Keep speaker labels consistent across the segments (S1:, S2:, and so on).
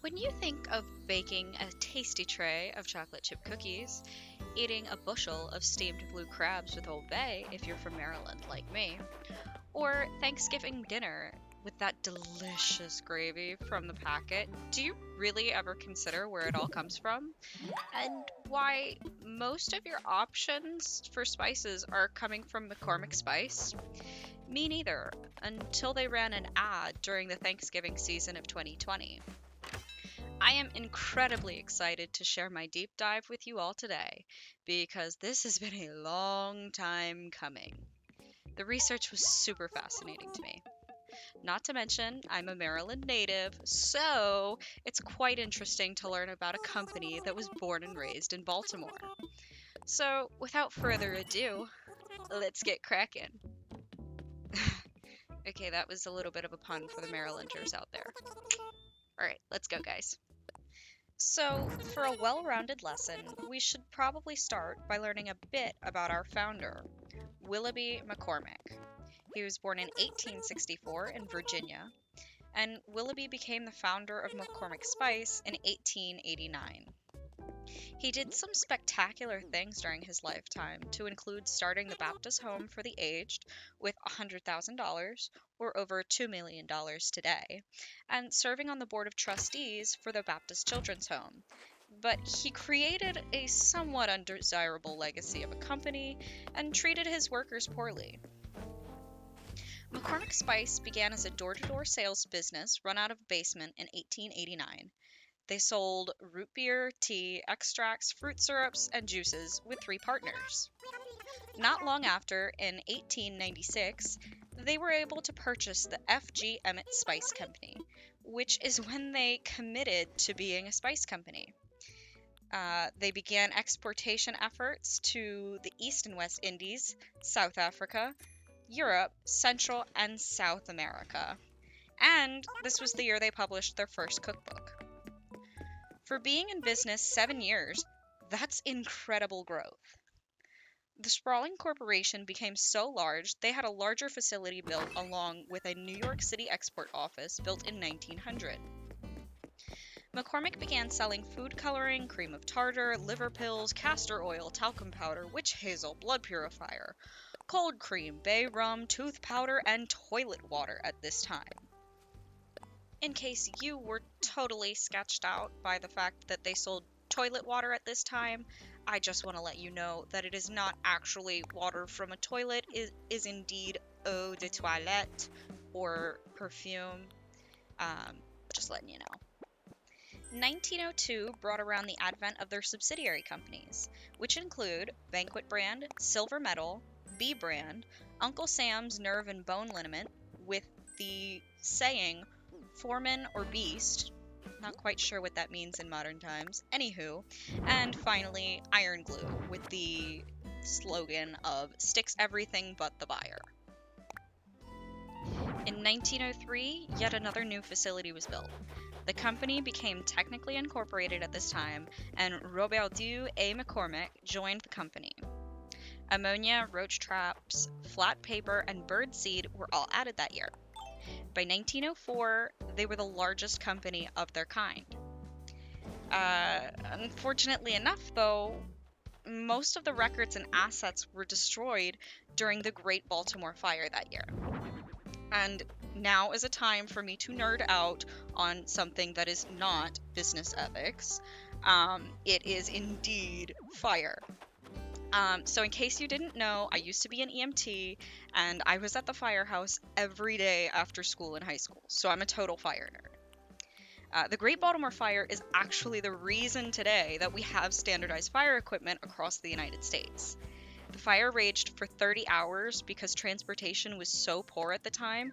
S1: When you think of baking a tasty tray of chocolate chip cookies, eating a bushel of steamed blue crabs with Old Bay if you're from Maryland like me, or Thanksgiving dinner with that delicious gravy from the packet, do you really ever consider where it all comes from? And why most of your options for spices are coming from McCormick's Spice? Me neither, until they ran an ad during the Thanksgiving season of 2020. I am incredibly excited to share my deep dive with you all today because this has been a long time coming. The research was super fascinating to me. Not to mention, I'm a Maryland native, so it's quite interesting to learn about a company that was born and raised in Baltimore. So, without further ado, let's get cracking. Okay, that was a little bit of a pun for the Marylanders out there. Alright, let's go, guys. So, for a well rounded lesson, we should probably start by learning a bit about our founder, Willoughby McCormick. He was born in 1864 in Virginia, and Willoughby became the founder of McCormick's Spice in 1889. He did some spectacular things during his lifetime, to include starting the Baptist Home for the Aged with $100,000, or over $2 million today, and serving on the Board of Trustees for the Baptist Children's Home. But he created a somewhat undesirable legacy of a company and treated his workers poorly. McCormick Spice began as a door-to-door sales business run out of a basement in 1889. They sold root beer, tea, extracts, fruit syrups, and juices with three partners. Not long after, in 1896, they were able to purchase the F.G. Emmett Spice Company, which is when they committed to being a spice company. They began exportation efforts to the East and West Indies, South Africa, Europe, Central and South America. And this was the year they published their first cookbook. For being in business 7 years, that's incredible growth. The sprawling corporation became so large, they had a larger facility built along with a New York City export office built in 1900. McCormick began selling food coloring, cream of tartar, liver pills, castor oil, talcum powder, witch hazel, blood purifier, cold cream, bay rum, tooth powder, and toilet water at this time. In case you were totally sketched out by the fact that they sold toilet water at this time, I just want to let you know that it is not actually water from a toilet. It is indeed eau de toilette or perfume. Just letting you know. 1902 brought around the advent of their subsidiary companies, which include Banquet Brand, Silver Medal, B Brand, Uncle Sam's Nerve and Bone Liniment, with the saying Foreman or Beast, not quite sure what that means in modern times, anywho, and finally Iron Glue, with the slogan of sticks everything but the buyer. In 1903, yet another new facility was built. The company became technically incorporated at this time, and Roberdieu A. McCormick joined the company. Ammonia, roach traps, flat paper, and bird seed were all added that year. By 1904, they were the largest company of their kind. Unfortunately enough, though, most of the records and assets were destroyed during the Great Baltimore Fire that year. And now is a time for me to nerd out on something that is not business ethics. It is indeed fire. So in case you didn't know, I used to be an EMT, and I was at the firehouse every day after school in high school, so I'm a total fire nerd. The Great Baltimore Fire is actually the reason today that we have standardized fire equipment across the United States. The fire raged for 30 hours because transportation was so poor at the time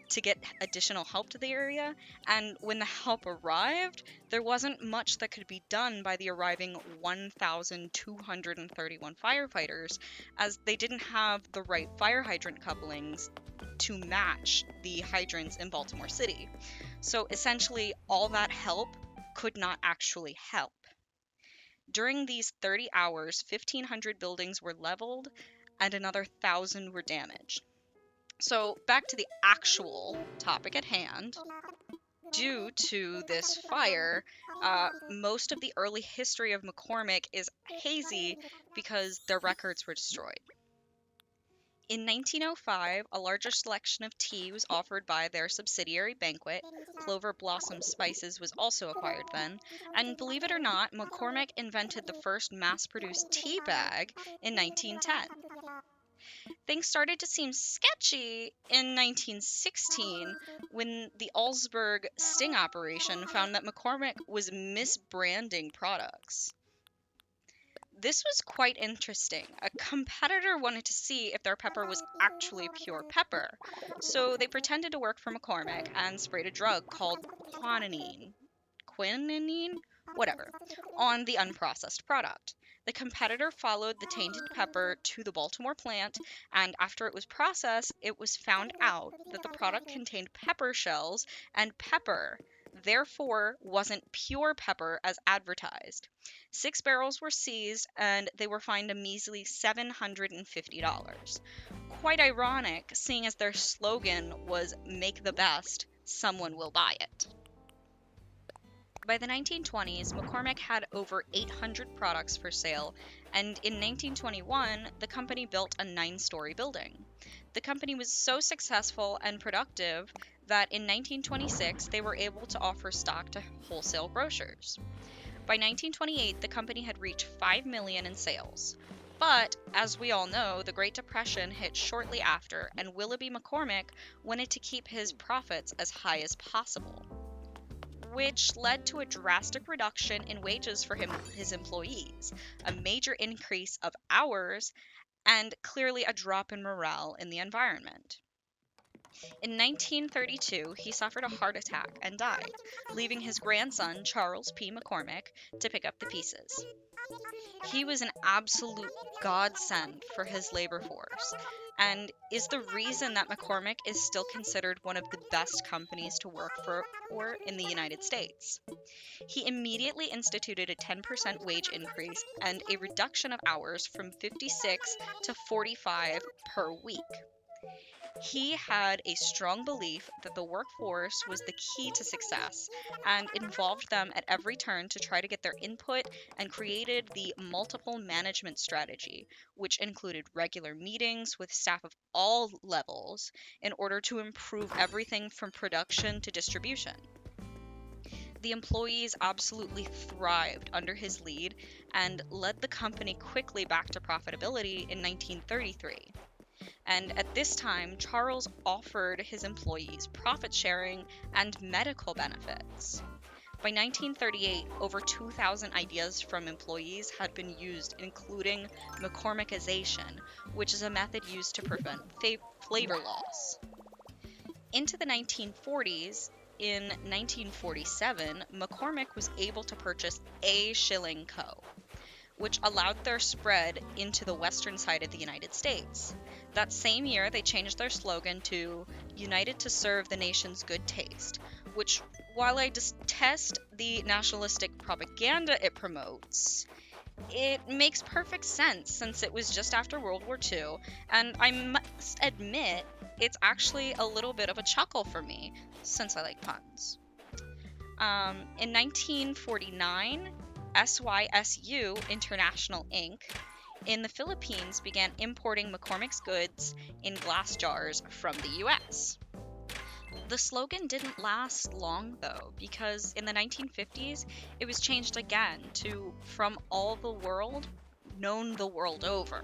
S1: to get additional help to the area, and when the help arrived, there wasn't much that could be done by the arriving 1,231 firefighters, as they didn't have the right fire hydrant couplings to match the hydrants in Baltimore City. So essentially, all that help could not actually help. During these 30 hours, 1,500 buildings were leveled and another 1,000 were damaged. So back to the actual topic at hand. due to this fire, most of the early history of McCormick is hazy because their records were destroyed. In 1905, a larger selection of tea was offered by their subsidiary Banquet. Clover Blossom Spices was also acquired then. And believe it or not, McCormick invented the first mass produced tea bag in 1910. Things started to seem sketchy in 1916 when the Allsburg sting operation found that McCormick was misbranding products. This was quite interesting. A competitor wanted to see if their pepper was actually pure pepper, so they pretended to work for McCormick and sprayed a drug called quinine, whatever, on the unprocessed product. The competitor followed the tainted pepper to the Baltimore plant, and after it was processed, it was found out that the product contained pepper shells and pepper, therefore wasn't pure pepper as advertised. 6 barrels were seized, and they were fined a measly $750. Quite ironic, seeing as their slogan was "Make the best, someone will buy it." By the 1920s, McCormick had over 800 products for sale, and in 1921, the company built a 9-story building. The company was so successful and productive that in 1926 they were able to offer stock to wholesale grocers. By 1928, the company had reached $5 million in sales. But, as we all know, the Great Depression hit shortly after, and Willoughby McCormick wanted to keep his profits as high as possible, which led to a drastic reduction in wages for his employees, a major increase of hours, and clearly a drop in morale in the environment. In 1932, he suffered a heart attack and died, leaving his grandson, Charles P. McCormick, to pick up the pieces. He was an absolute godsend for his labor force, and is the reason that McCormick is still considered one of the best companies to work for in the United States. He immediately instituted a 10% wage increase and a reduction of hours from 56 to 45 per week. He had a strong belief that the workforce was the key to success and involved them at every turn to try to get their input, and created the multiple management strategy, which included regular meetings with staff of all levels in order to improve everything from production to distribution. The employees absolutely thrived under his lead and led the company quickly back to profitability in 1933. And at this time, Charles offered his employees profit sharing and medical benefits. By 1938, over 2,000 ideas from employees had been used, including McCormickization, which is a method used to prevent flavor loss. Into the 1940s, in 1947, McCormick was able to purchase A. Schilling Co., which allowed their spread into the western side of the United States. That same year, they changed their slogan to "United to Serve the Nation's Good Taste," which, while I detest the nationalistic propaganda it promotes, it makes perfect sense since it was just after World War II, and I must admit, it's actually a little bit of a chuckle for me, since I like puns. In 1949, SYSU International Inc. in the Philippines began importing McCormick's goods in glass jars from the US. The slogan didn't last long, though, because in the 1950s it was changed again to "From all the world, known the world over,"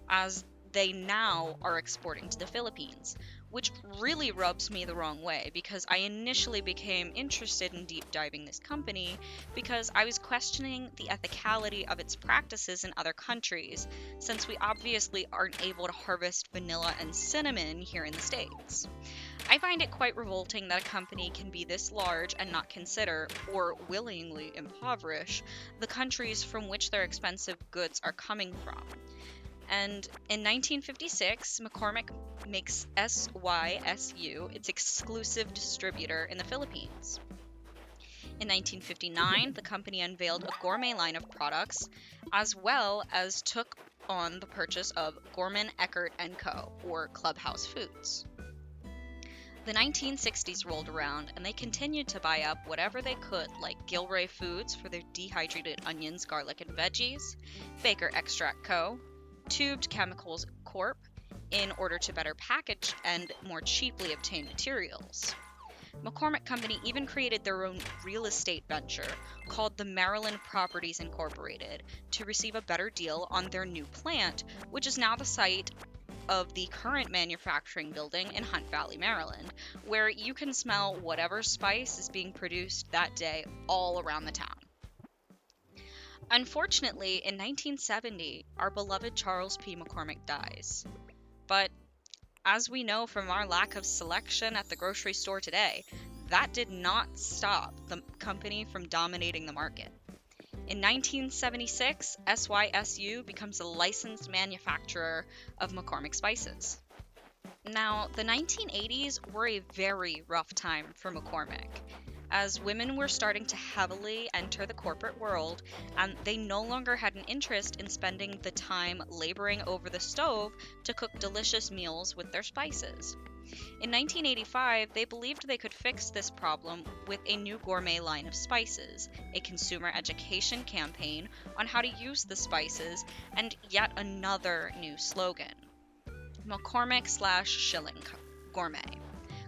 S1: as they now are exporting to the Philippines, which really rubs me the wrong way because I initially became interested in deep diving this company because I was questioning the ethicality of its practices in other countries, since we obviously aren't able to harvest vanilla and cinnamon here in the States. I find it quite revolting that a company can be this large and not consider, or willingly impoverish, the countries from which their expensive goods are coming from. And in 1956, McCormick makes SYSU its exclusive distributor in the Philippines. In 1959, the company unveiled a gourmet line of products, as well as took on the purchase of Gorman Eckert & Co., or Clubhouse Foods. The 1960s rolled around and they continued to buy up whatever they could, like Gilray Foods for their dehydrated onions, garlic, and veggies, Baker Extract Co., Tubed Chemicals Corp., in order to better package and more cheaply obtain materials. McCormick Company even created their own real estate venture called the Maryland Properties Incorporated to receive a better deal on their new plant, which is now the site of the current manufacturing building in Hunt Valley, Maryland, where you can smell whatever spice is being produced that day all around the town. Unfortunately, in 1970, our beloved Charles P. McCormick dies. But as we know from our lack of selection at the grocery store today, that did not stop the company from dominating the market. In 1976, SYSU becomes a licensed manufacturer of McCormick spices. Now, the 1980s were a very rough time for McCormick, as women were starting to heavily enter the corporate world, and they no longer had an interest in spending the time laboring over the stove to cook delicious meals with their spices. In 1985, they believed they could fix this problem with a new gourmet line of spices, a consumer education campaign on how to use the spices, and yet another new slogan: McCormick/Schilling Gourmet.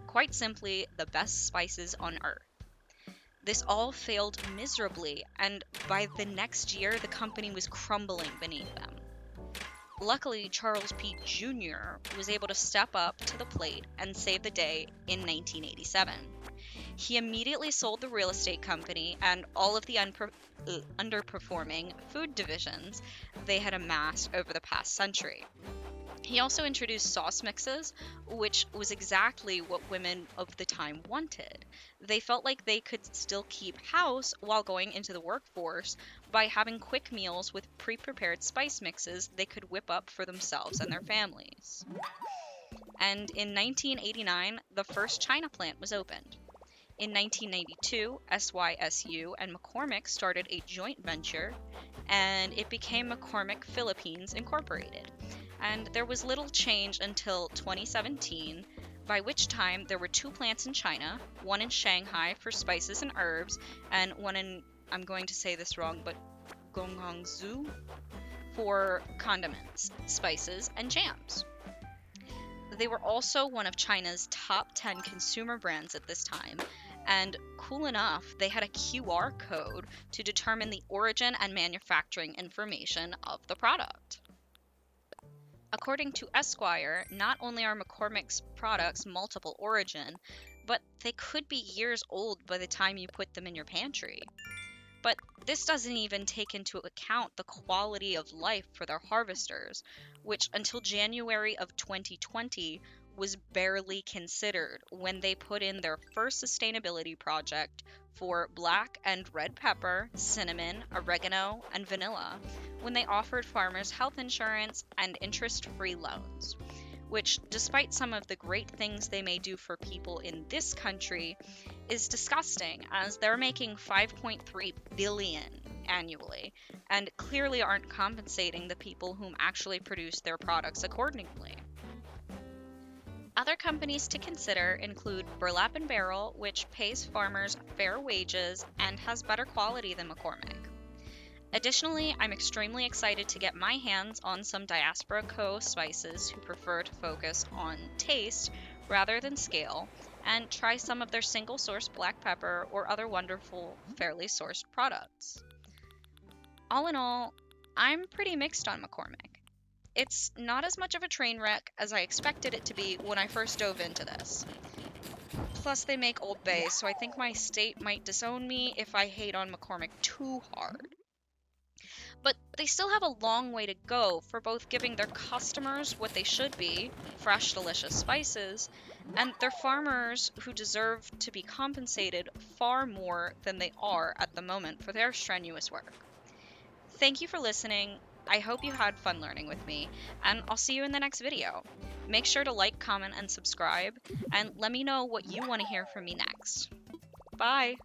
S1: Quite simply, the best spices on earth. This all failed miserably, and by the next year, the company was crumbling beneath them. Luckily, Charles P. Jr. was able to step up to the plate and save the day in 1987. He immediately sold the real estate company and all of the underperforming food divisions they had amassed over the past century. He also introduced sauce mixes, which was exactly what women of the time wanted. They felt like they could still keep house while going into the workforce by having quick meals with pre-prepared spice mixes they could whip up for themselves and their families. And in 1989, the first China plant was opened. In 1992, SYSU and McCormick started a joint venture, and it became McCormick Philippines Incorporated. And there was little change until 2017, by which time there were 2 plants in China, one in Shanghai for spices and herbs, and one in, I'm going to say this wrong, but Guangzhou for condiments, spices, and jams. They were also one of China's top 10 consumer brands at this time, and cool enough, they had a QR code to determine the origin and manufacturing information of the product. According to Esquire, not only are McCormick's products multiple origin, but they could be years old by the time you put them in your pantry. But this doesn't even take into account the quality of life for their harvesters, which until January of 2020 was barely considered when they put in their first sustainability project for black and red pepper, cinnamon, oregano, and vanilla, when they offered farmers health insurance and interest-free loans, which, despite some of the great things they may do for people in this country, is disgusting, as they're making $5.3 billion annually and clearly aren't compensating the people whom actually produce their products accordingly. Other companies to consider include Burlap and Barrel, which pays farmers fair wages and has better quality than McCormick. Additionally, I'm extremely excited to get my hands on some Diaspora Co. spices who prefer to focus on taste rather than scale, and try some of their single-source black pepper or other wonderful, fairly sourced products. All in all, I'm pretty mixed on McCormick. It's not as much of a train wreck as I expected it to be when I first dove into this. Plus, they make Old Bay, so I think my state might disown me if I hate on McCormick too hard. But they still have a long way to go for both giving their customers what they should be, fresh, delicious spices, and their farmers who deserve to be compensated far more than they are at the moment for their strenuous work. Thank you for listening. I hope you had fun learning with me, and I'll see you in the next video. Make sure to like, comment, and subscribe, and let me know what you want to hear from me next. Bye!